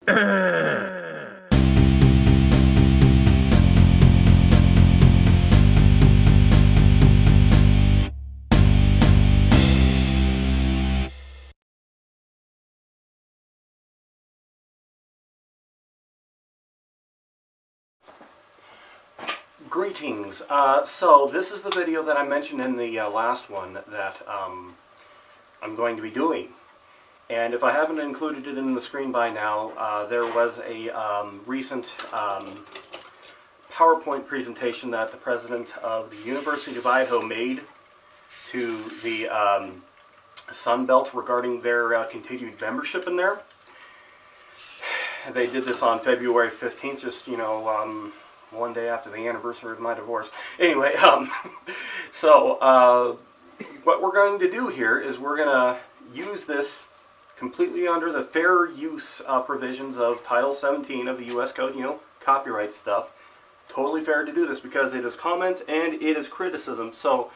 Greetings. So this is the video that I mentioned in the last one that I'm going to be doing. And if I haven't included it in the screen by now, there was a recent PowerPoint presentation that the president of the University of Idaho made to the Sun Belt regarding their continued membership in there. They did this on February 15th, just, you know, one day after the anniversary of my divorce. Anyway, so what we're going to do here is we're going to use this completely under the fair use provisions of Title 17 of the U.S. Code, you know, copyright stuff. Totally fair to do this because it is comment and it is criticism. So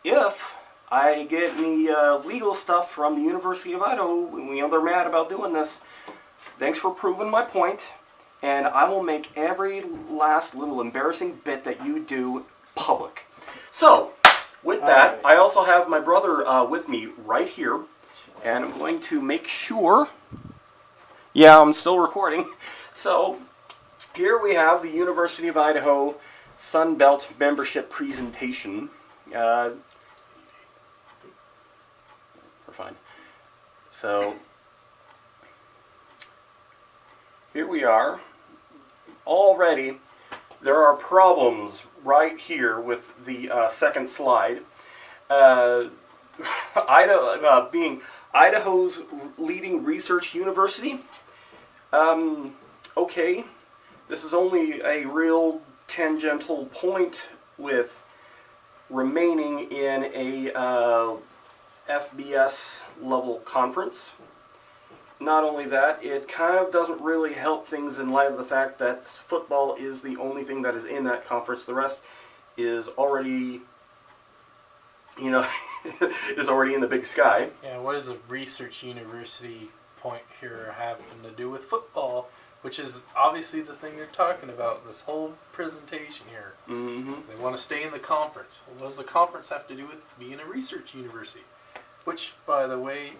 if I get any legal stuff from the University of Idaho, you know, they're mad about doing this, thanks for proving my point. And I will make every last little embarrassing bit that you do public. So, with that, I also have my brother with me right here. And I'm going to make sure... Yeah, I'm still recording. So, here we have the University of Idaho Sun Belt membership presentation. We're fine. So, here we are. Already, there are problems right here with the second slide. Idaho, being Idaho's leading research university. Okay, this is only a real tangential point with remaining in a FBS level conference. Not only that, it kind of doesn't really help things in light of the fact that football is the only thing that is in that conference. The rest is already, you know, is already in the big sky. Yeah, what does a research university point here having to do with football, which is obviously the thing they're talking about in this whole presentation here. Mm-hmm. They want to stay in the conference. Well, what does the conference have to do with being a research university? Which, by the way,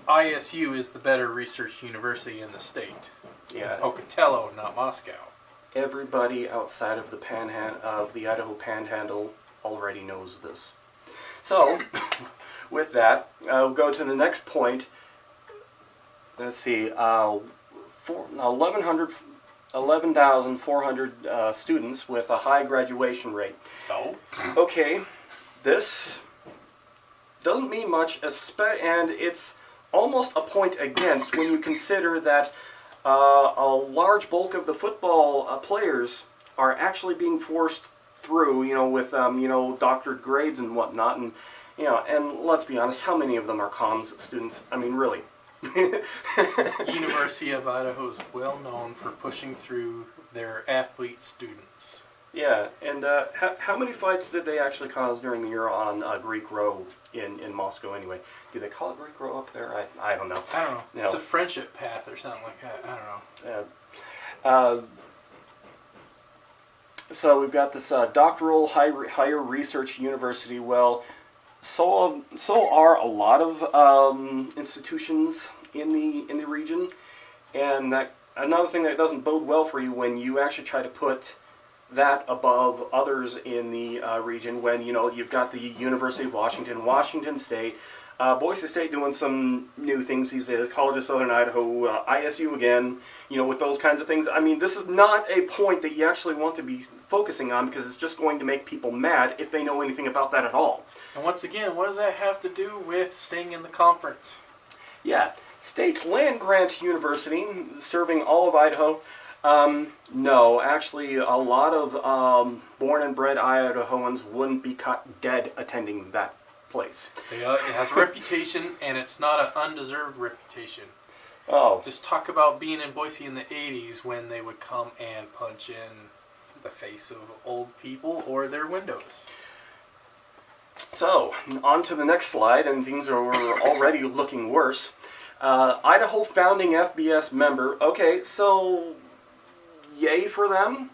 ISU is the better research university in the state. Yeah. Pocatello, not Moscow. Everybody outside of the Idaho Panhandle already knows this. So, with that, we'll go to the next point. Let's see, 11,400 students with a high graduation rate. So? Okay, this doesn't mean much, and it's almost a point against when you consider that a large bulk of the football players are actually being forced through, you know, with you know, doctored grades and whatnot, and you know, and let's be honest, how many of them are comms students? I mean, really. University of Idaho is well known for pushing through their athlete students. Yeah, and how many fights did they actually cause during the year on Greek Row in Moscow anyway? Do they call it Greek Row up there? I don't know. I don't know. You It's know. a friendship path or something like that. I don't know. Yeah. So we've got this doctoral higher research university. Well, so are a lot of institutions in the region, and that another thing that doesn't bode well for you when you actually try to put that above others in the region. When, you know, you've got the University of Washington, Washington State, Boise State doing some new things these days, College of Southern Idaho, ISU again, you know, with those kinds of things. I mean, this is not a point that you actually want to be focusing on because it's just going to make people mad if they know anything about that at all. And once again, what does that have to do with staying in the conference? Yeah, State Land Grant University, serving all of Idaho. No, actually, a lot of born and bred Idahoans wouldn't be caught dead attending that place. It has a reputation, and it's not an undeserved reputation. Oh. Just talk about being in Boise in the 80s when they would come and punch in the face of old people or their windows. So, on to the next slide, and things are already looking worse. Idaho founding FBS member. Okay, so yay for them.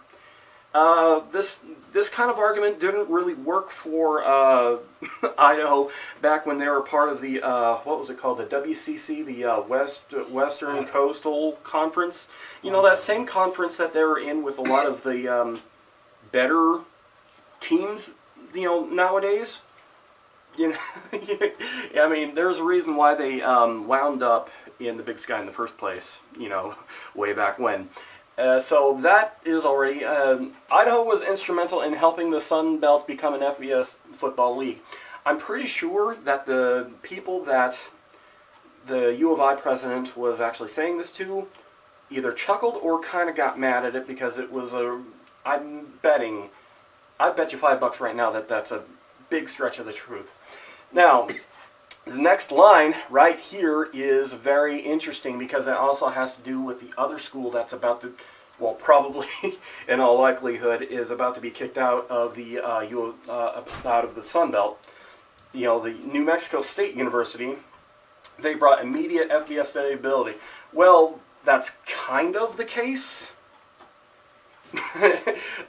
This kind of argument didn't really work for Idaho back when they were part of the what was it called, the WCC, the Western Coastal Conference. You know, that same conference that they were in with a lot of the better teams. You know, nowadays. You know, I mean, there's a reason why they wound up in the Big Sky in the first place. You know, way back when. So that is already, Idaho was instrumental in helping the Sun Belt become an FBS football league. I'm pretty sure that the people that the U of I president was actually saying this to either chuckled or kind of got mad at it, because it was I'd bet you $5 right now that that's a big stretch of the truth. Now, the next line right here is very interesting, because it also has to do with the other school that's about to, well, probably in all likelihood, is about to be kicked out of the out of the Sun Belt. You know, the New Mexico State University. They brought immediate FBS stability. Well, that's kind of the case.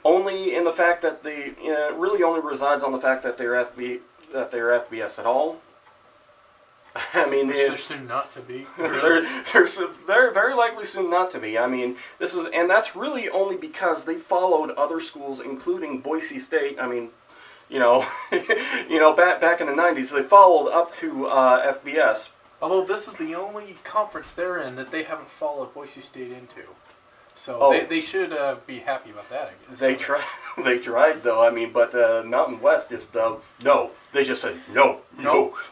Only in the fact that they really only resides on the fact that they're FBS at all. I mean, they're soon not to be. They're very likely soon not to be. I mean, and that's really only because they followed other schools, including Boise State. I mean, back in the '90s, they followed up to FBS. Although this is the only conference they're in that they haven't followed Boise State into. So they should be happy about that, I guess. They tried, though. I mean, but Mountain West just no. They just said no.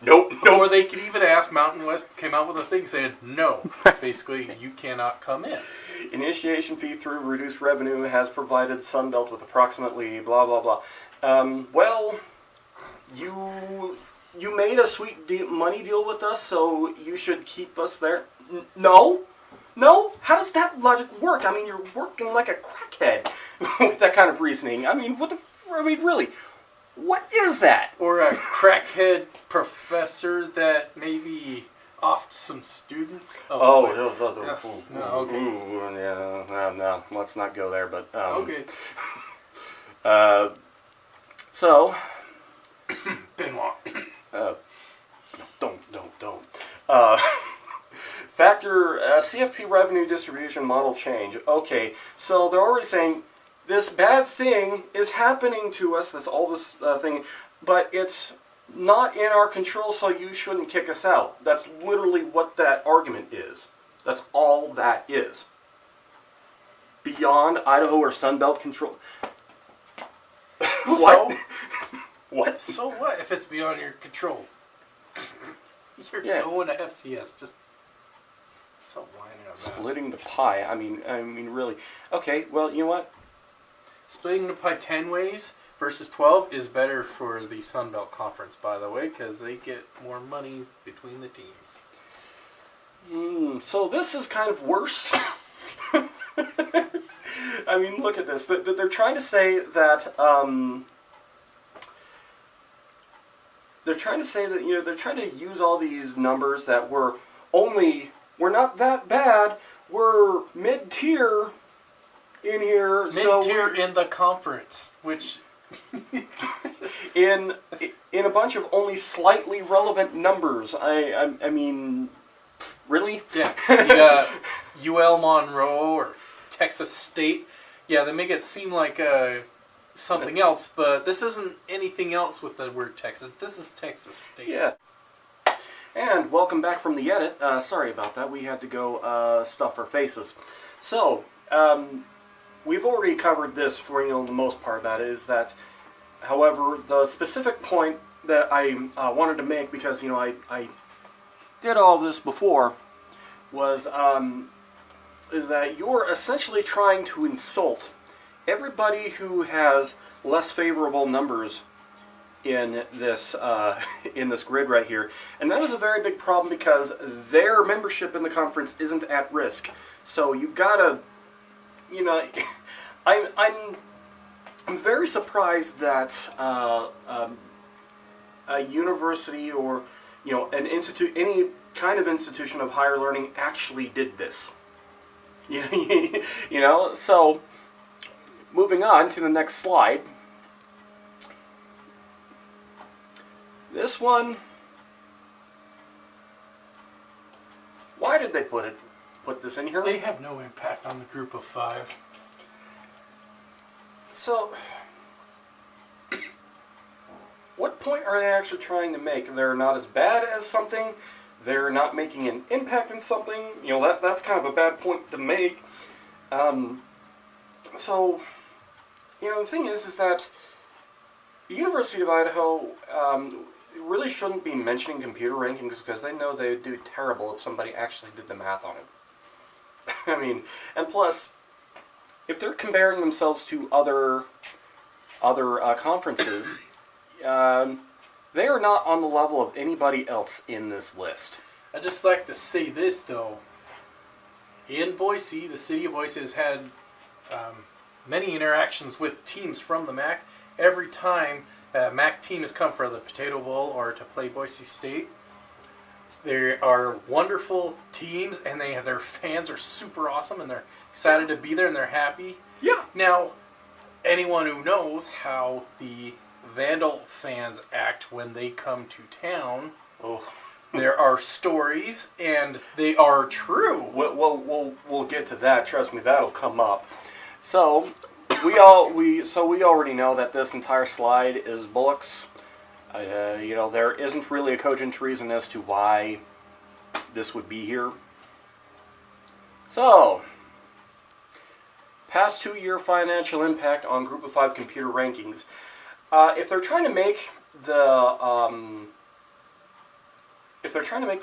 Before they could even ask, Mountain West came out with a thing saying no. Basically, you cannot come in. Initiation fee through reduced revenue has provided Sunbelt with approximately blah blah blah. Well, you made a sweet money deal with us, so you should keep us there. No. No? How does that logic work? I mean, you're working like a crackhead with that kind of reasoning. I mean, really, what is that? Or a crackhead professor that maybe offed some students? No, let's not go there, but... okay. So... Benoit. Don't. Factor CFP revenue distribution model change. Okay, so they're already saying this bad thing is happening to us. That's all this thing, but it's not in our control, so you shouldn't kick us out. That's literally what that argument is. That's all that is. Beyond Idaho or Sunbelt control. What? What? So what if it's beyond your control? You're going to FCS. Just so whining about splitting the pie. I mean, really. Okay, well, you know what? Splitting the pie 10 ways versus 12 is better for the Sun Belt Conference, by the way, because they get more money between the teams. So this is kind of worse. I mean, look at this. They're trying to say that. They're trying to use all these numbers that we're not that bad. We're mid-tier in here. Mid-tier in the conference, which in a bunch of only slightly relevant numbers. I mean, really? Yeah. You got UL Monroe or Texas State. Yeah, they make it seem like something else, but this isn't anything else with the word Texas. This is Texas State. Yeah. And welcome back from the edit. Sorry about that. We had to go stuff our faces. So, we've already covered this for the most part. That is that, however, the specific point that I wanted to make, because I did all this before, was is that you're essentially trying to insult everybody who has less favorable numbers in this grid right here, and that is a very big problem because their membership in the conference isn't at risk. So you've got to, I'm very surprised that a university or an institute, any kind of institution of higher learning actually did this. So moving on to the next slide. This one, why did they put this in here? They have no impact on the group of 5. So, what point are they actually trying to make? They're not as bad as something. They're not making an impact in something. That's kind of a bad point to make. So, the thing is that the University of Idaho really shouldn't be mentioning computer rankings because they know they would do terrible if somebody actually did the math on it. I mean, and plus, if they're comparing themselves to other conferences, they are not on the level of anybody else in this list. I'd just like to say this, though. In Boise, the city of Boise has had many interactions with teams from the MAC. Every time a MAC team has come for the Potato Bowl or to play Boise State, there are wonderful teams, and their fans are super awesome, and they're excited to be there, and they're happy. Yeah. Now, anyone who knows how the Vandal fans act when they come to town, there are stories, and they are true. We'll get to that. Trust me, that'll come up. So we already know that this entire slide is bullocks. There isn't really a cogent reason as to why this would be here. So, past 2-year financial impact on Group of 5 computer rankings. If they're trying to make the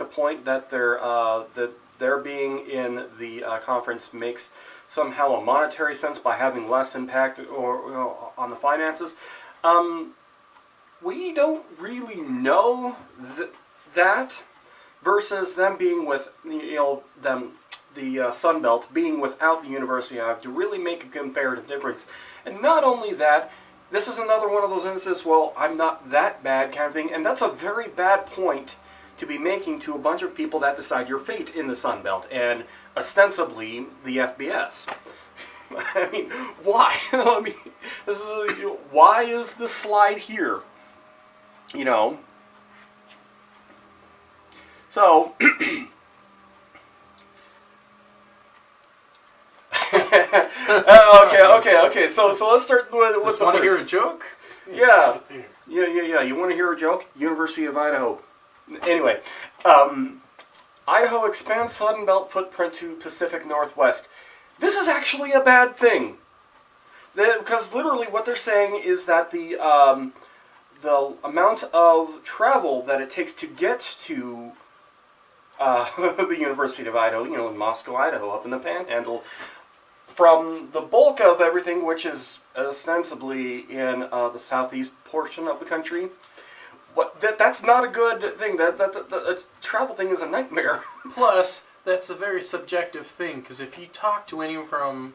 point that their being in the conference makes somehow a monetary sense by having less impact or on the finances, we don't really know that versus them being with the Sun Belt being without the University of Iowa to really make a comparative difference. And not only that, this is another one of those instances, well, I'm not that bad kind of thing, and that's a very bad point to be making to a bunch of people that decide your fate in the Sun Belt, and ostensibly the FBS. I mean, why? I mean, why is this slide here? So, okay. So let's start with the first. Want to hear a joke? Yeah. You want to hear a joke? University of Idaho. Anyway, Idaho expands Sun Belt footprint to Pacific Northwest. This is actually a bad thing, because literally what they're saying is that the amount of travel that it takes to get to the University of Idaho, in Moscow, Idaho, up in the Panhandle, from the bulk of everything, which is ostensibly in the southeast portion of the country, that's not a good thing. That travel thing is a nightmare. Plus, that's a very subjective thing, because if you talk to anyone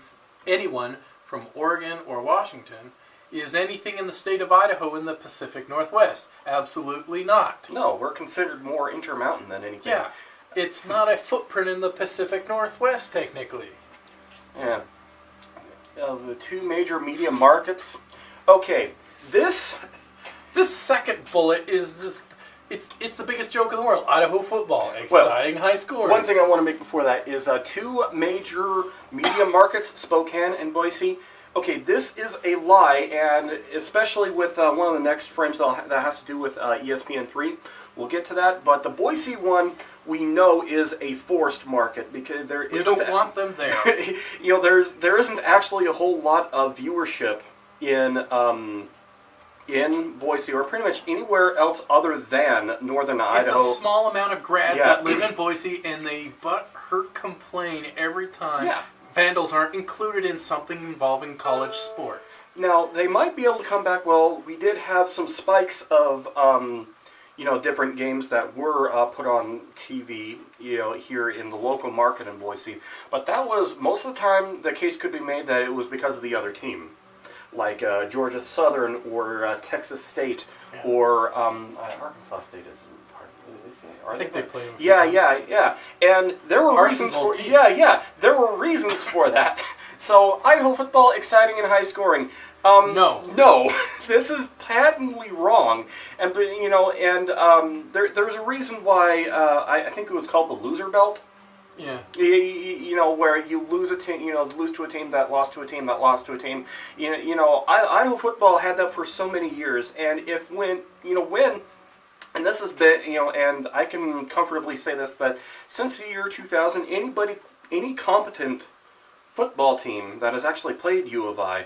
from Oregon or Washington, is anything in the state of Idaho in the Pacific Northwest? Absolutely not. No, we're considered more intermountain than anything. Yeah, it's not a footprint in the Pacific Northwest, technically. Yeah. The 2 major media markets. Okay, this second bullet is this. It's the biggest joke in the world. Idaho football, exciting high scoring. One thing I want to make before that is 2 major media markets, Spokane and Boise. Okay, this is a lie, and especially with one of the next frames that has to do with ESPN3. We'll get to that, but the Boise one we know is a forced market because we don't want them there. There isn't actually a whole lot of viewership in Boise or pretty much anywhere else other than northern Idaho. It's a small amount of grads that live in Boise, and they butthurt complain every time. Yeah. Vandals aren't included in something involving college sports. Now, they might be able to come back. Well, we did have some spikes of, different games that were put on TV, here in the local market in Boise. But that was, most of the time, the case could be made that it was because of the other team. Like Georgia Southern or Texas State or Arkansas State isn't part of it. Are I think they played them. Yeah. And there were reasons for there were reasons for that. So Idaho football, exciting and high scoring. No, this is patently wrong, and there's a reason why I think it was called the loser belt. Yeah. Where you lose a team, lose to a team that lost to a team that lost to a team. Idaho football had that for so many years, and when, and this has been, and I can comfortably say this, that since the year 2000, any competent football team that has actually played U of I,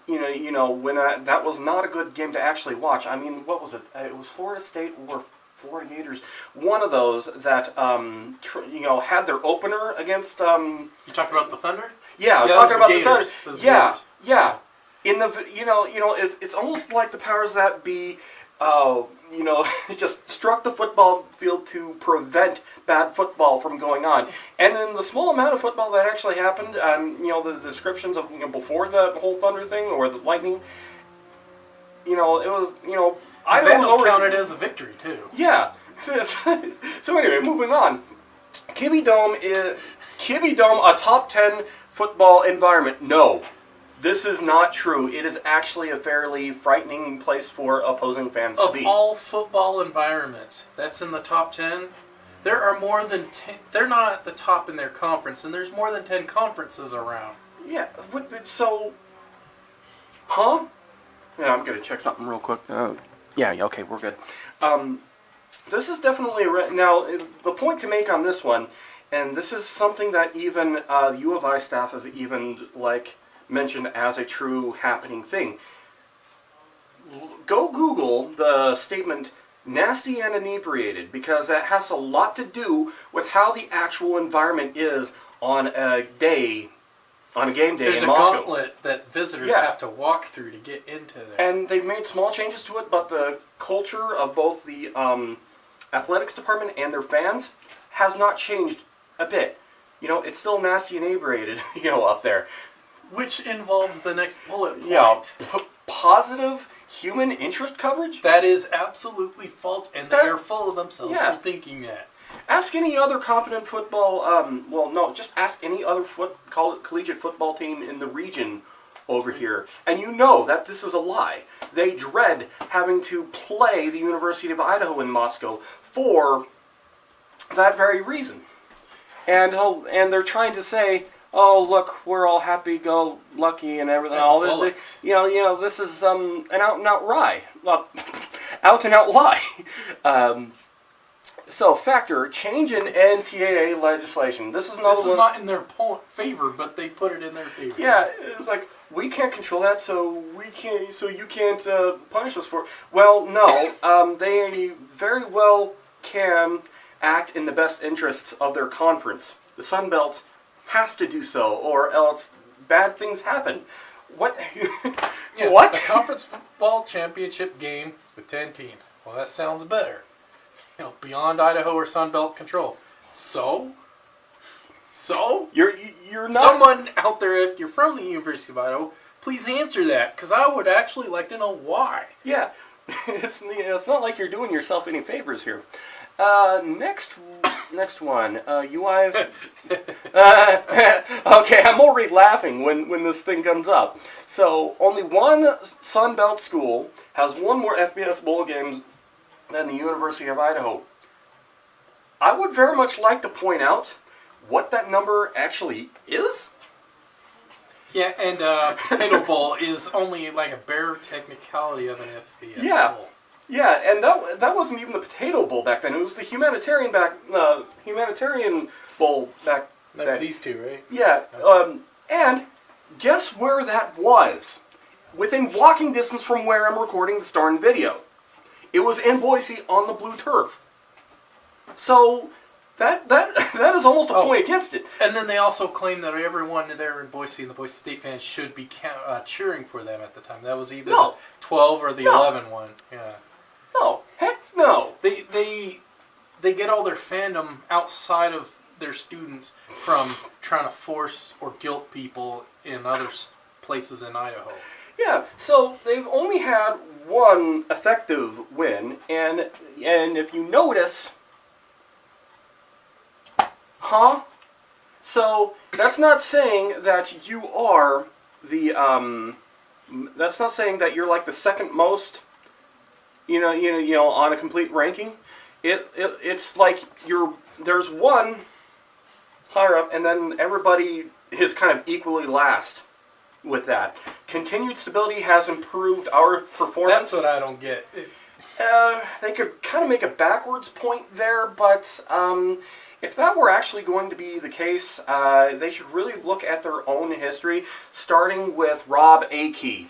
that was not a good game to actually watch. I mean, what was it? It was Florida State or Florida Gators. One of those that had their opener against. You talking about the Thunder? Yeah, I'm talking about the Thunder. Yeah. In the it's almost like the powers that be, just struck the football field to prevent bad football from going on. And in the small amount of football that actually happened, the descriptions of before the whole Thunder thing or the Lightning, it was Vandals counted as a victory too. Yeah. So anyway, moving on. Kibbe Dome, a top 10 football environment. No. This is not true. It is actually a fairly frightening place for opposing fans to be. Of all football environments, that's in the top 10. There are more than 10. They're not at the top in their conference, and there's more than 10 conferences around. Yeah. So, huh? Yeah, I'm gonna check something real quick. Yeah. Okay, we're good. This is definitely now the point to make on this one, and this is something that even U of I staff have even mentioned as a true happening thing. Go Google the statement "nasty and inebriated" because that has a lot to do with how the actual environment is on a game day There's in Moscow. There's a gauntlet that visitors have to walk through to get into there. And they've made small changes to it, but the culture of both the athletics department and their fans has not changed a bit. It's still nasty and inebriated, up there. Which involves the next bullet point. Yeah, positive human interest coverage? That is absolutely false, and they are full of themselves for thinking that. Ask any other competent football, just ask any other collegiate football team in the region over here, and you know that this is a lie. They dread having to play the University of Idaho in Moscow for that very reason. And they're trying to say, oh, look, we're all happy-go-lucky and everything. That's all this, this is an out-and-out lie. Out-and-out lie. So, factor, change in NCAA legislation. This is not in their favor, but they put it in their favor. Yeah, it's like, we can't control that, so you can't punish us for it. Well, no, they very well can act in the best interests of their conference. The Sun Belt has to do so, or else bad things happen. What? What? The conference football championship game with 10 teams. Well, that sounds better. Beyond Idaho or Sun Belt control. So you're not. Someone out there, if you're from the University of Idaho, please answer that, because I would actually like to know why. Yeah, it's not like you're doing yourself any favors here. Next one. UI. Okay, I'm already laughing when this thing comes up. So, only one Sun Belt school has one more FBS bowl games than the University of Idaho. I would very much like to point out what that number actually is. Yeah, and Potato Bowl is only like a bare technicality of an FBS bowl. Yeah, and that wasn't even the Potato Bowl back then. It was the humanitarian bowl back then. That was these two, right? Yeah, and guess where that was? Within walking distance from where I'm recording the darn video. It was in Boise on the blue turf. So that is almost a point against it. And then they also claim that everyone there in Boise and the Boise State fans should be cheering for them at the time. That was either the 12 or the 11 one. Yeah. No, heck no. They get all their fandom outside of their students from trying to force or guilt people in other places in Idaho. Yeah, so they've only had one effective win, and if you notice, so that's not saying that you are the that's not saying that you're like the second most, on a complete ranking. It's like there's one higher up, and then everybody is kind of equally last with that. Continued stability has improved our performance. That's what I don't get. They could kind of make a backwards point there, but if that were actually going to be the case, they should really look at their own history, starting with Rob Akey.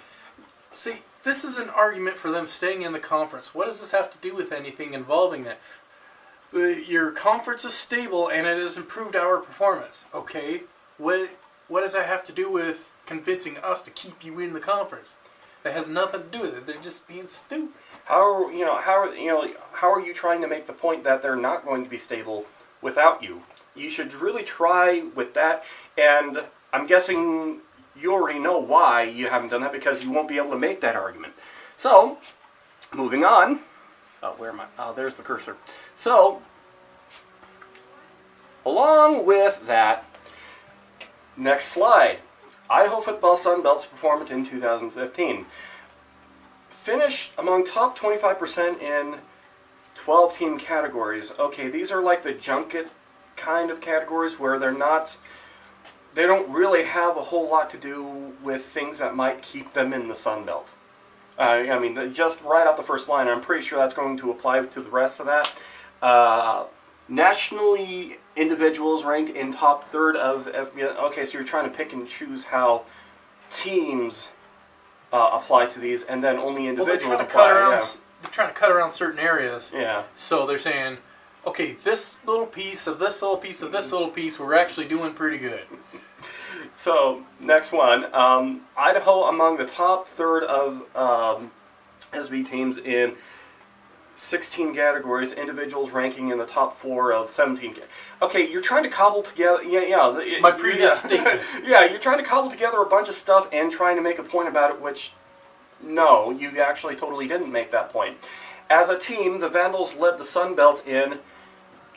See, this is an argument for them staying in the conference. What does this have to do with anything involving that? Your conference is stable, and it has improved our performance. Okay, what does that have to do with convincing us to keep you in the conference? That has nothing to do with it. They're just being stupid. How are you trying to make the point that they're not going to be stable without you? You should really try with that, and I'm guessing you already know why you haven't done that, because you won't be able to make that argument. So, moving on. Oh, where am I? Oh, there's the cursor. So, along with that, next slide. Idaho football Sun Belt's performance in 2015. Finished among top 25% in 12-team categories. Okay, these are like the junket kind of categories where they don't really have a whole lot to do with things that might keep them in the Sun Belt. I mean, just right off the first line, I'm pretty sure that's going to apply to the rest of that. Nationally, individuals ranked in top third of FBS. Okay, so you're trying to pick and choose how teams apply to these, and then only individuals apply. They're trying to cut around certain areas. Yeah. So they're saying, okay, this little piece of this little piece of this little piece, we're actually doing pretty good. So, next one. Idaho among the top third of SB teams in 16 categories, individuals ranking in the top 4 of 17. Okay, you're trying to cobble together... My previous statement. Yeah, you're trying to cobble together a bunch of stuff and trying to make a point about it, which, no, you actually totally didn't make that point. As a team, the Vandals led the Sun Belt in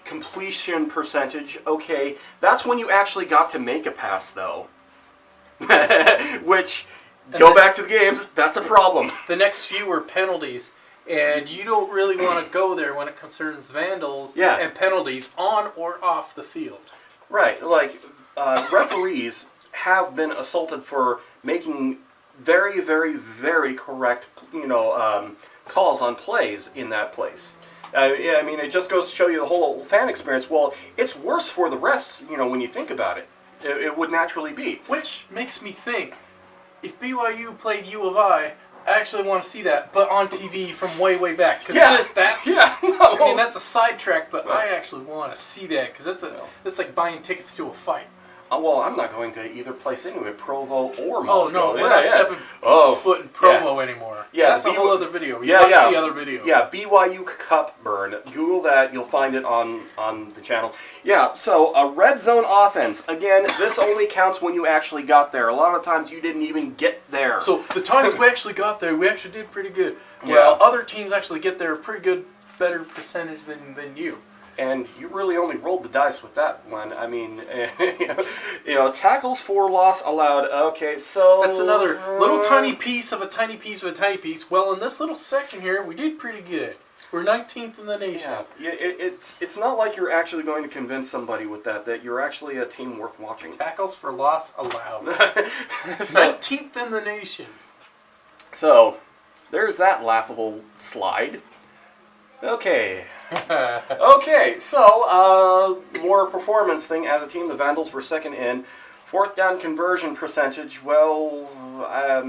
completion percentage. Okay, that's when you actually got to make a pass, though. Which, go back to the games, that's a problem. The next few were penalties. And you don't really want to go there when it concerns Vandals and penalties on or off the field. Right. Like, referees have been assaulted for making very, very, very correct, calls on plays in that place. I mean, it just goes to show you the whole fan experience. Well, it's worse for the refs, when you think about it. It would naturally be. Which makes me think, if BYU played U of I actually want to see that, but on TV from way, way back. That's I mean, that's a sidetrack, but I actually want to see that, because that's like buying tickets to a fight. Well, I'm not going to either place anyway, Provo or Moscow. Oh, no, we're not 7 foot in Provo anymore. Yeah, that's a whole other video. Watch the other video. Yeah, BYU Cup burn. Google that. You'll find it on the channel. Yeah, so a red zone offense. Again, this only counts when you actually got there. A lot of times you didn't even get there. So the times we actually got there, we actually did pretty good. Well, other teams actually get there a pretty good, better percentage than you. And you really only rolled the dice with that one. I mean, tackles for loss allowed. Okay, so... That's another little tiny piece of a tiny piece of a tiny piece. Well, in this little section here, we did pretty good. We're 19th in the nation. Yeah, it's not like you're actually going to convince somebody with that you're actually a team worth watching. Tackles for loss allowed. 19th in the nation. So, there's that laughable slide. Okay. So, more performance thing as a team. The Vandals were second in. Fourth down conversion percentage, well,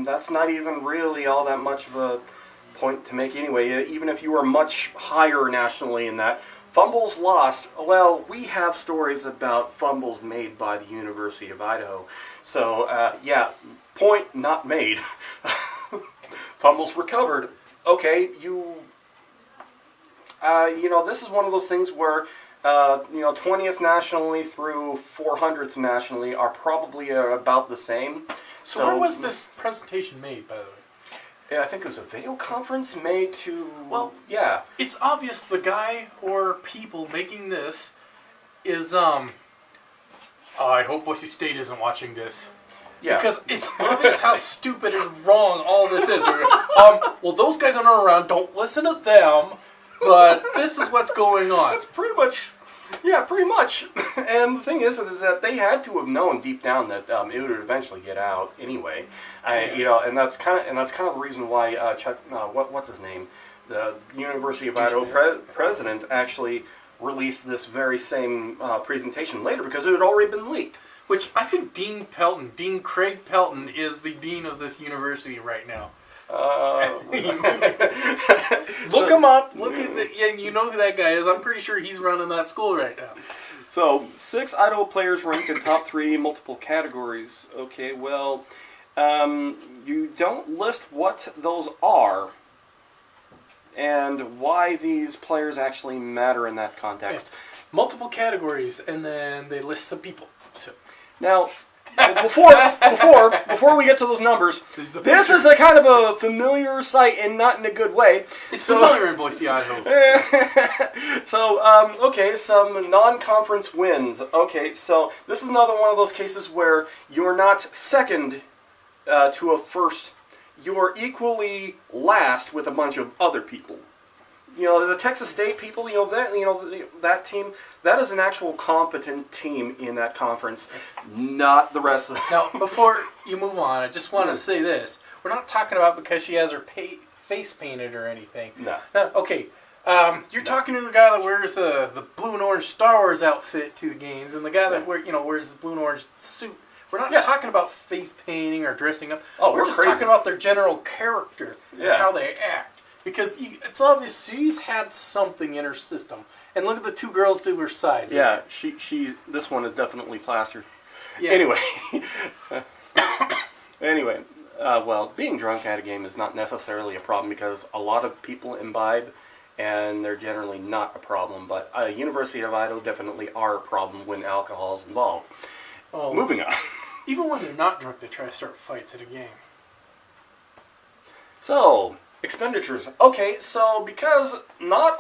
that's not even really all that much of a point to make anyway, even if you were much higher nationally in that. Fumbles lost, well, we have stories about fumbles made by the University of Idaho. So, point not made. Fumbles recovered. Okay, this is one of those things where, 20th nationally through 400th nationally are probably about the same. So where was this presentation made, by the way? Yeah, I think it was a video conference made to... Well, yeah. It's obvious the guy or people making this is, I hope Boise State isn't watching this. Yeah. Because it's obvious how stupid and wrong all this is. Well, those guys aren't around. Don't listen to them. But this is what's going on. That's pretty much... Yeah, pretty much. And the thing is that they had to have known deep down that it would eventually get out anyway. You know, and that's kind of the reason why Chuck, what's his name, the University of Idaho president actually released this very same presentation later because it had already been leaked. Which I think Dean Craig Pelton, is the dean of this university right now. Look him up. Look at the, yeah, you know who that guy is. I'm pretty sure he's running that school right now. So 6 Idaho players ranked in top 3 multiple categories. Okay, well, you don't list what those are and why these players actually matter in that context. Yeah. Multiple categories, and then they list some people. So. Now, before we get to those numbers, this is a kind of a familiar sight and not in a good way. It's familiar in Boise, Idaho. So, okay, some non-conference wins. Okay, so this is another one of those cases where you're not second to a first. You're equally last with a bunch of other people. You know, the Texas State people, that team, that is an actual competent team in that conference, not the rest of them. Now, before you move on, I just want to say this. We're not talking about because she has her face painted or anything. No. Okay, you're talking to the guy that wears the blue and orange Star Wars outfit to the games, and the guy that wears the blue and orange suit. We're not talking about face painting or dressing up. Oh, we're just talking about their general character and how they act. Because it's obvious she's had something in her system. And look at the 2 girls to her side. Yeah, this one is definitely plastered. Yeah. Anyway, well, being drunk at a game is not necessarily a problem because a lot of people imbibe and they're generally not a problem. But University of Idaho definitely are a problem when alcohol is involved. Oh, moving on. Even when they're not drunk, they try to start fights at a game. So... expenditures. Okay, so because not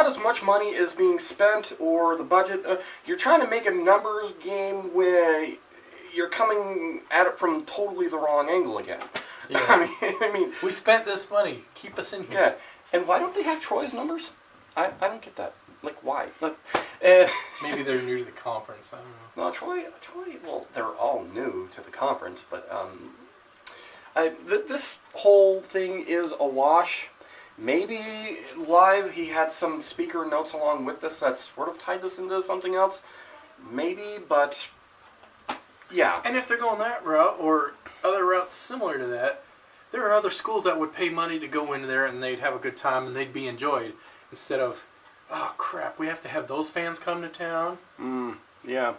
as much money is being spent or the budget, you're trying to make a numbers game where you're coming at it from totally the wrong angle again. Yeah. I mean, we spent this money. Keep us in here. Yeah, and why don't they have Troy's numbers? I don't get that. Like, why? Maybe they're new to the conference. I don't know. No, Troy. Well, they're all new to the conference, but this whole thing is a wash. Maybe live he had some speaker notes along with this that sort of tied this into something else. Maybe, but yeah. And if they're going that route or other routes similar to that, there are other schools that would pay money to go in there and they'd have a good time and they'd be enjoyed instead of, oh crap, we have to have those fans come to town. Yeah.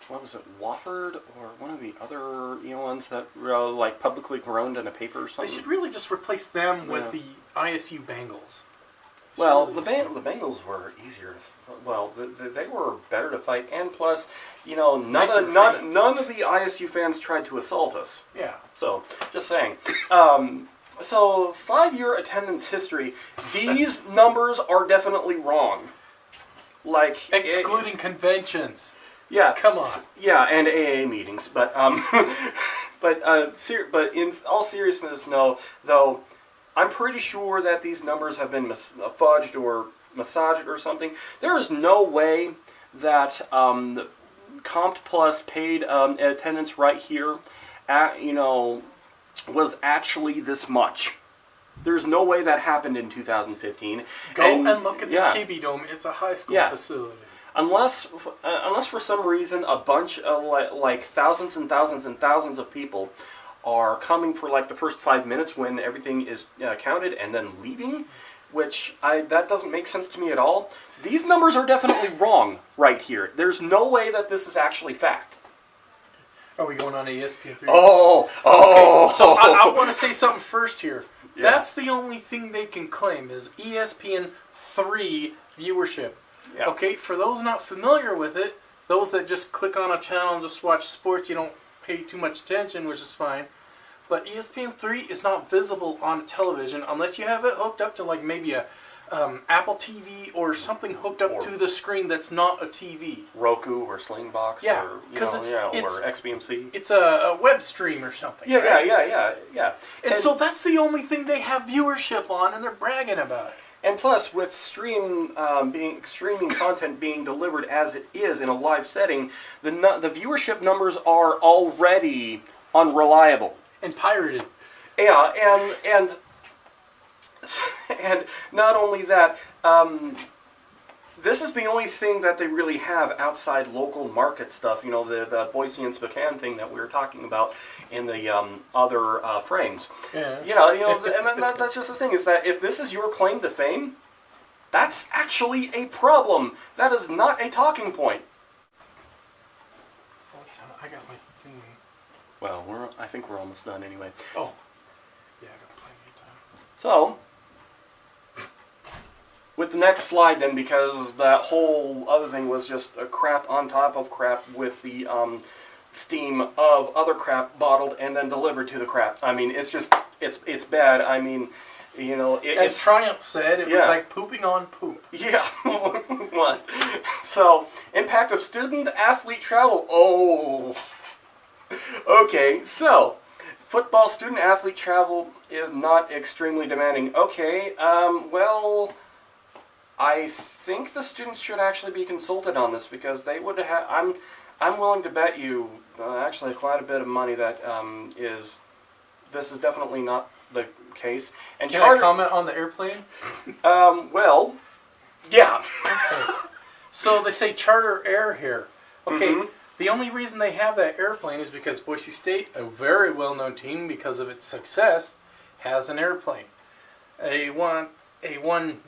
What was it, Wofford or one of the other ones that were like publicly groaned in a paper or something? They should really just replace them with the ISU Bengals. Well, the Bengals were easier. Well, they were better to fight, and plus, none of the ISU fans tried to assault us. Yeah. So, just saying. So 5-year attendance history. These numbers are definitely wrong. Like excluding conventions. Yeah, come on. Yeah, and AA meetings, but but in all seriousness, no. Though I'm pretty sure that these numbers have been fudged or massaged or something. There is no way that Compt Plus paid attendance right here, was actually this much. There's no way that happened in 2015. Go and look at the KB Dome. It's a high school facility. Unless for some reason a bunch of like thousands and thousands and thousands of people are coming for like the first 5 minutes when everything is counted and then leaving, which that doesn't make sense to me at all. These numbers are definitely wrong right here. There's no way that this is actually fact. Are we going on ESPN3? Oh! Okay, so I want to say something first here. Yeah. That's the only thing they can claim is ESPN3 viewership. Yeah. Okay, for those not familiar with it, those that just click on a channel and just watch sports, you don't pay too much attention, which is fine. But ESPN3 is not visible on television unless you have it hooked up to like maybe a Apple TV or something hooked up to the screen that's not a TV. Roku or Slingbox or or XBMC. It's a web stream or something. Yeah, right? yeah. And so that's the only thing they have viewership on, and they're bragging about it. And plus, with streaming content being delivered as it is in a live setting, the viewership numbers are already unreliable and pirated. Yeah, and not only that, this is the only thing that they really have outside local market stuff. You know, the Boise and Spokane thing that we were talking about in the other frames. Yeah. And that's just the thing, is that if this is your claim to fame, that's actually a problem. That is not a talking point. I got my thing. Well, I think we're almost done anyway. Oh. Yeah, I got plenty of time. So, with the next slide then, because that whole other thing was just a crap on top of crap with the steam of other crap bottled and then delivered to the crap. I mean, it's just, it's bad. I mean, you know... As Triumph said, it was like pooping on poop. Yeah. What? So, impact of student-athlete travel. Oh. Okay, so... Football student-athlete travel is not extremely demanding. Okay, well... I think the students should actually be consulted on this, because they would have... I'm willing to bet you actually quite a bit of money that this is definitely not the case. And can I comment on the airplane? Well, yeah. Okay. So they say charter air here. Okay, the only reason they have that airplane is because Boise State, a very well-known team because of its success, has an airplane. One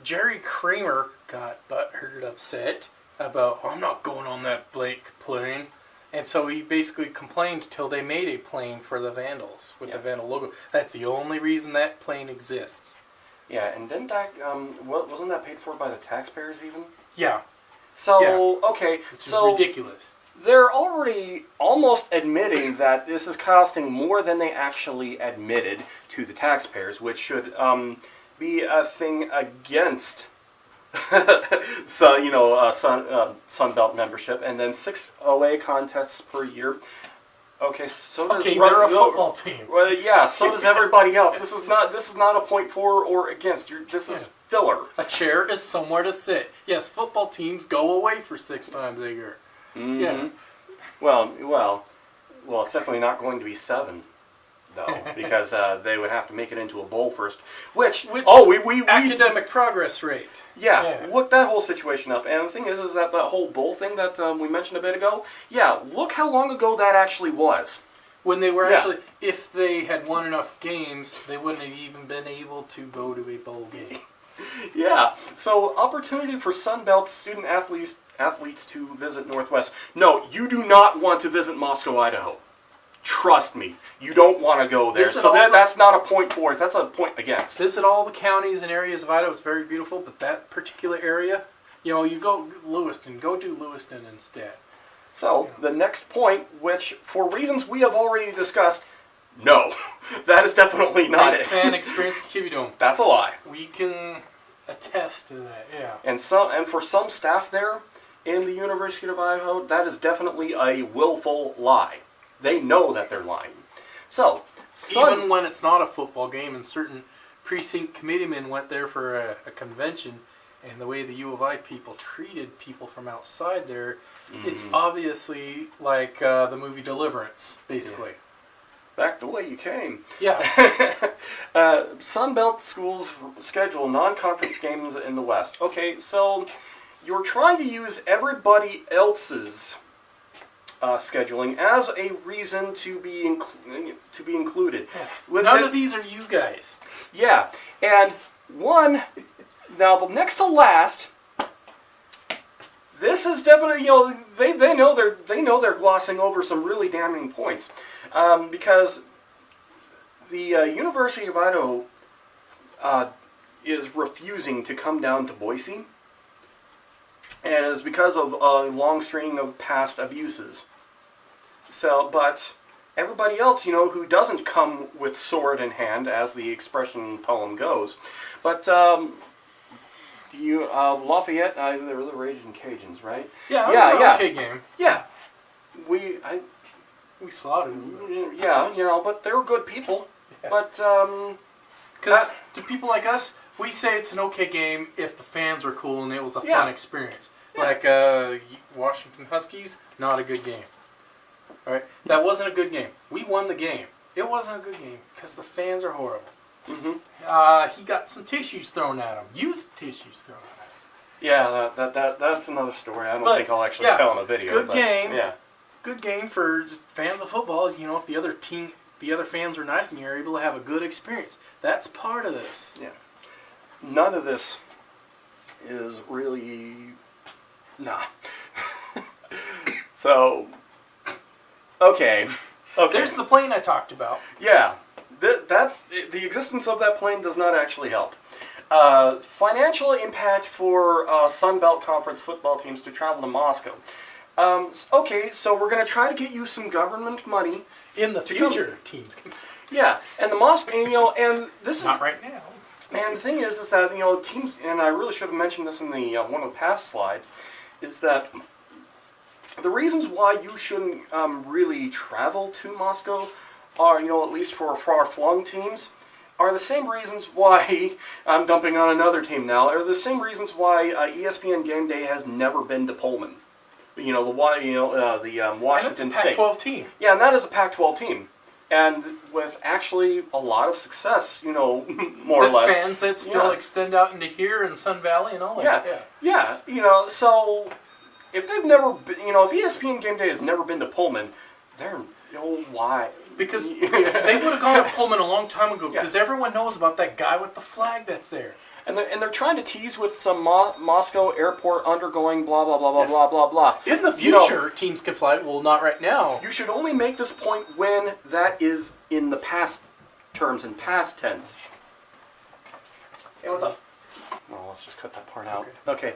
Jerry Kramer got butthurt upset about, I'm not going on that Blake plane. And so he basically complained till they made a plane for the Vandals with the Vandal logo. That's the only reason that plane exists. Yeah, and didn't that, wasn't that paid for by the taxpayers even? Yeah. So, okay, which is ridiculous. They're already almost admitting that this is costing more than they actually admitted to the taxpayers, which should be a thing against Sunbelt membership, and then 6 OA contests per year. Okay, so does they're a football team. Well, yeah, so does everybody else. This is not a point for or against. This is filler. A chair is somewhere to sit. Yes, football teams go away for 6 times a year. Mm-hmm. Yeah. Well, it's definitely not going to be 7. Though, because they would have to make it into a bowl first. Which academic progress rate. Yeah, look that whole situation up. And the thing is that whole bowl thing that we mentioned a bit ago, look how long ago that actually was. When they were actually, if they had won enough games, they wouldn't have even been able to go to a bowl game. Yeah, so opportunity for Sunbelt student athletes to visit Northwest. No, you do not want to visit Moscow, Idaho. Trust me, you don't want to go there. So that's not a point for us. That's a point against. Visit all the counties and areas of Idaho. It's very beautiful, but that particular area, you go Lewiston. Go do Lewiston instead. So the next point, which for reasons we have already discussed, no, that is definitely not it. Fan experience at Kiwi Dome. That's a lie. We can attest to that. Yeah. And for some staff there in the University of Idaho, that is definitely a willful lie. They know that they're lying. So, even when it's not a football game, and certain precinct committeemen went there for a convention, and the way the U of I people treated people from outside there, it's obviously like the movie Deliverance, basically. Yeah. Back the way you came. Yeah. Sunbelt schools schedule non-conference games in the West. Okay, so you're trying to use everybody else's scheduling as a reason to be included. Yeah. None of these are you guys. Yeah, and now the next to last. This is definitely they know they're glossing over some really damning points, because the University of Idaho is refusing to come down to Boise. And it's because of a long string of past abuses. So, everybody else, who doesn't come with sword in hand, as the expression poem goes. But Lafayette, they were the Raging Cajuns, right? Yeah, that was an okay game. Yeah, we slaughtered them. Yeah, but they were good people. Yeah. But because to people like us, we say it's an okay game if the fans were cool and it was a fun experience. Yeah. Like Washington Huskies, not a good game. All right, that wasn't a good game. We won the game. It wasn't a good game because the fans are horrible. Mm-hmm. He got some tissues thrown at him. Used tissues thrown at him. Yeah, that's another story. I don't think I'll actually tell in a video. Good game. Yeah. Good game for fans of football is, if the other fans are nice and you're able to have a good experience. That's part of this. Yeah. None of this is really... Nah. So, okay. There's the plane I talked about. Yeah. The existence of that plane does not actually help. Financial impact for Sun Belt Conference football teams to travel to Moscow. Okay, so we're going to try to get you some government money in the future. Teams can. Yeah, and the Moscow, and this not right now. And the thing is that teams, and I really should have mentioned this in the one of the past slides, is that the reasons why you shouldn't really travel to Moscow are, at least for far-flung teams, are the same reasons why I'm dumping on another team now. Are the same reasons why ESPN Game Day has never been to Pullman. The Washington and it's a Pac-12 team. Yeah, and that is a Pac-12 team, and with actually a lot of success. More or less. Fans that still extend out into here in Sun Valley and all that. Yeah. So if they've never been, if ESPN Game Day has never been to Pullman, they're why? Because they would have gone to Pullman a long time ago. Because everyone knows about that guy with the flag that's there. And they're trying to tease with some Moscow airport undergoing blah, blah, blah, blah, blah, blah, blah. In the future, teams can fly. Well, not right now. You should only make this point when that is in the past terms, in past tense. Hey, what's up? Oh, let's just cut that part out. Okay.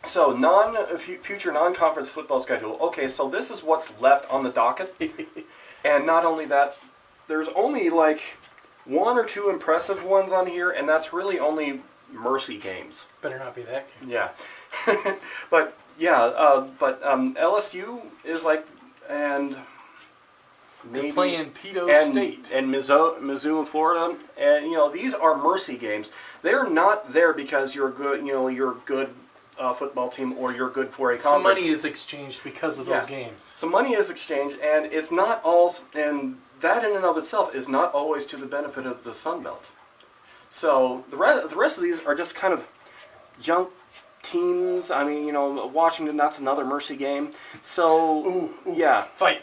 So, future non-conference football schedule. Okay, so this is what's left on the docket. And not only that, there's only like one or two impressive ones on here, and that's really only mercy games. Better not be that game. Yeah. but LSU is like, and maybe they're playing Pedo State and Mizzou in Florida, and these are mercy games. They're not there because you're good. You're a good football team, or you're good for a conference. Some money is exchanged because of those games. Some money is exchanged, and it's not all. And that in and of itself is not always to the benefit of the Sun Belt. So the rest of these are just kind of junk teams. I mean, Washington, that's another mercy game. So, Fight.